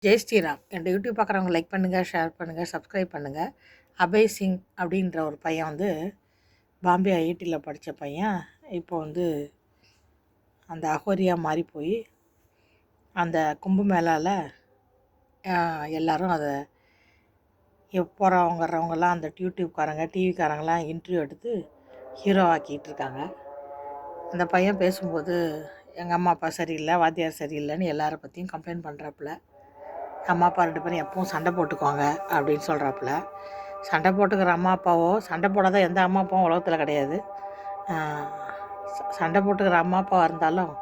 ஜெய் ஸ்ரீராம். என்னோட யூடியூப் பார்க்குறவங்க லைக் பண்ணுங்கள், ஷேர் பண்ணுங்கள், சப்ஸ்கிரைப் பண்ணுங்கள். அபய் சிங் அப்படின்ற ஒரு பையன் வந்து பாம்பே ஐஐடியில் படித்த பையன் இப்போ வந்து அந்த அகோரியாக மாறி போய் அந்த கும்பமேளாவில் எல்லோரும் அதை போகிறவங்க வர்றவங்கெல்லாம் அந்த யூடியூப்காரங்க டிவிக்காரங்களாம் இன்டர்வியூ எடுத்து ஹீரோ ஆக்கிட்டு இருக்காங்க. அந்த பையன் பேசும்போது எங்கள் அம்மா அப்பா சரியில்லை, வாத்தியார் சரியில்லைன்னு எல்லாரை பற்றியும் கம்ப்ளைண்ட் பண்ணுறாப்புல. அம்மா அப்பா 2 பேரும் எப்பவும் சண்டை போட்டுக்குவாங்க அப்படின்னு சொல்கிறாப்புல. சண்டை போட்டுக்கிற அம்மா அப்பாவோ, சண்டை போடாத எந்த அம்மா அப்பாவும் உலகத்தில் கிடையாது. சண்டை போட்டுக்கிற அம்மா அப்பாவாக இருந்தாலும்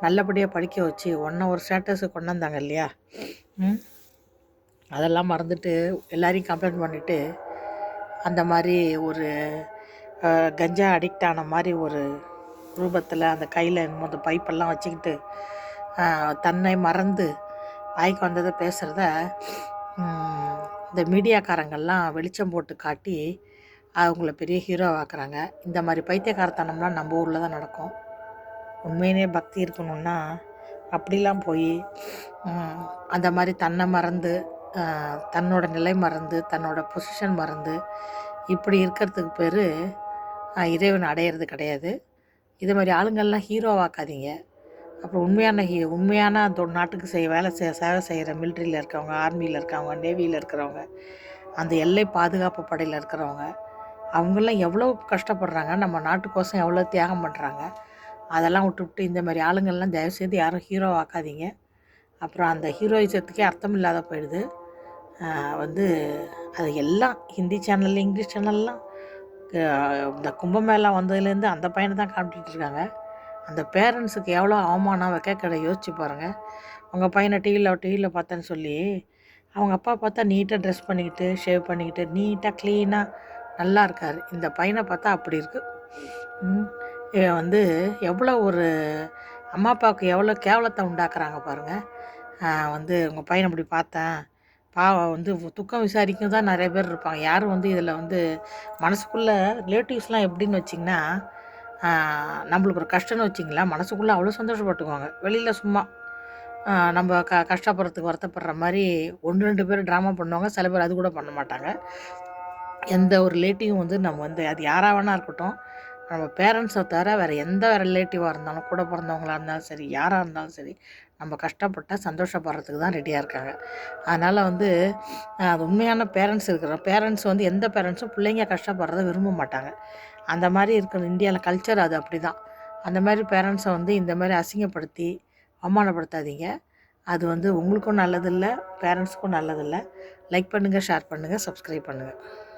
நல்லபடியாக படிக்க வச்சு ஒரு ஸ்டேட்டஸுக்கு கொண்டு வந்தாங்க இல்லையா? அதெல்லாம் மறந்துட்டு எல்லாரையும் கம்ப்ளைண்ட் பண்ணிவிட்டு அந்த மாதிரி ஒரு கஞ்சா அடிக்ட் ஆன மாதிரி ஒரு ரூபத்தில் அந்த கையில் அந்த பைப்பெல்லாம் வச்சுக்கிட்டு தன்னை மறந்து வாய்க்கு வந்ததை பேசுகிறத இந்த மீடியாக்காரங்கள்லாம் வெளிச்சம் போட்டு காட்டி அவங்கள பெரிய ஹீரோ ஆக்குறாங்க. இந்த மாதிரி பைத்தியக்காரத்தனம்லாம் நம்ம ஊரில் தான் நடக்கும். உண்மையிலே பக்தி இருக்கணும்னா அப்படிலாம் போய் அந்த மாதிரி தன்னை மறந்து தன்னோட நிலை மறந்து தன்னோட பொசிஷன் மறந்து இப்படி இருக்கிறதுக்கு பேர் இறைவன் அடையிறது கிடையாது. இது மாதிரி ஆளுங்கள்லாம் ஹீரோவாக்காதீங்க. அப்புறம் உண்மையான நாட்டுக்கு சேவை செய்கிற மிலிட்ரியில் இருக்கிறவங்க, ஆர்மியில் இருக்கிறவங்க, நேவியில் இருக்கிறவங்க, அந்த எல்லை பாதுகாப்பு படையில் இருக்கிறவங்க, அவங்களாம் எவ்வளோ கஷ்டப்படுறாங்க, நம்ம நாட்டுக்கோசம் எவ்வளோ தியாகம் பண்ணுறாங்க. அதெல்லாம் விட்டுவிட்டு இந்த மாதிரி ஆளுங்கள்லாம் தயவுசெய்து யாரும் ஹீரோ ஆக்காதீங்க. அப்புறம் அந்த ஹீரோயிசத்துக்கே அர்த்தம் இல்லாத போயிடுது. வந்து அது எல்லாம் ஹிந்தி சேனல், இங்கிலீஷ் சேனல்லாம் இந்த கும்பமேளா வந்ததுலேருந்து அந்த பையனை தான் காமிச்சிட்ருக்காங்க. அந்த பேரண்ட்ஸுக்கு எவ்வளோ அவமானம் வெக்கக்கேட யோசிச்சு பாருங்கள். உங்கள் பையனை டிவியில் பார்த்தேன்னு சொல்லி அவங்க அப்பா பார்த்தா நீட்டாக ட்ரெஸ் பண்ணிக்கிட்டு, ஷேவ் பண்ணிக்கிட்டு, நீட்டாக க்ளீனாக நல்லா இருக்கார். இந்த பையனை பார்த்தா அப்படி இருக்குது. வந்து எவ்வளோ ஒரு அம்மா அப்பாவுக்கு எவ்வளோ கேவலத்தை உண்டாக்குறாங்க பாருங்கள். வந்து உங்கள் பையனை அப்படி பார்த்தேன், பாவம் வந்து துக்கம் விசாரிக்கும் தான் நிறைய பேர் இருப்பாங்க. யாரும் வந்து இதில் வந்து மனசுக்குள்ளே ரிலேட்டிவ்ஸ்லாம் எப்படின்னு வச்சிங்கன்னா, நம்மளுக்கு ஒரு கஷ்டம்னு வச்சிங்களேன், மனசுக்குள்ளே அவ்வளோ சந்தோஷப்பட்டுக்குவாங்க. வெளியில் சும்மா நம்ம கஷ்டப்படுறதுக்கு வருத்தப்படுற மாதிரி 1, 2 பேர் ட்ராமா பண்ணுவாங்க. சில பேர் அது கூட பண்ண மாட்டாங்க. எந்த ஒரு ரிலேட்டிவும் வந்து நம்ம வந்து அது யாராக வேணா இருக்கட்டும், நம்ம பேரண்ட்ஸை தவிர வேறு எந்த ரிலேட்டிவாக இருந்தாலும், கூட பிறந்தவங்களாக இருந்தாலும் சரி, யாராக இருந்தாலும் சரி, நம்ம கஷ்டப்பட்டால் சந்தோஷப்படுறதுக்கு தான் ரெடியாக இருக்காங்க. அதனால் வந்து அது உண்மையான பேரண்ட்ஸ் வந்து எந்த பேரண்ட்ஸும் பிள்ளைங்க கஷ்டப்படுறத விரும்ப மாட்டாங்க. அந்த மாதிரி இருக்கிற இந்தியாவில் கல்ச்சர் அது அப்படி தான். அந்த மாதிரி பேரண்ட்ஸை வந்து இந்த மாதிரி அசிங்கப்படுத்தி அவமானப்படுத்தாதீங்க. அது வந்து உங்களுக்கும் நல்லதில்லை, பேரண்ட்ஸுக்கும் நல்லதில்லை. லைக் பண்ணுங்கள், ஷேர் பண்ணுங்கள், சப்ஸ்கிரைப் பண்ணுங்கள்.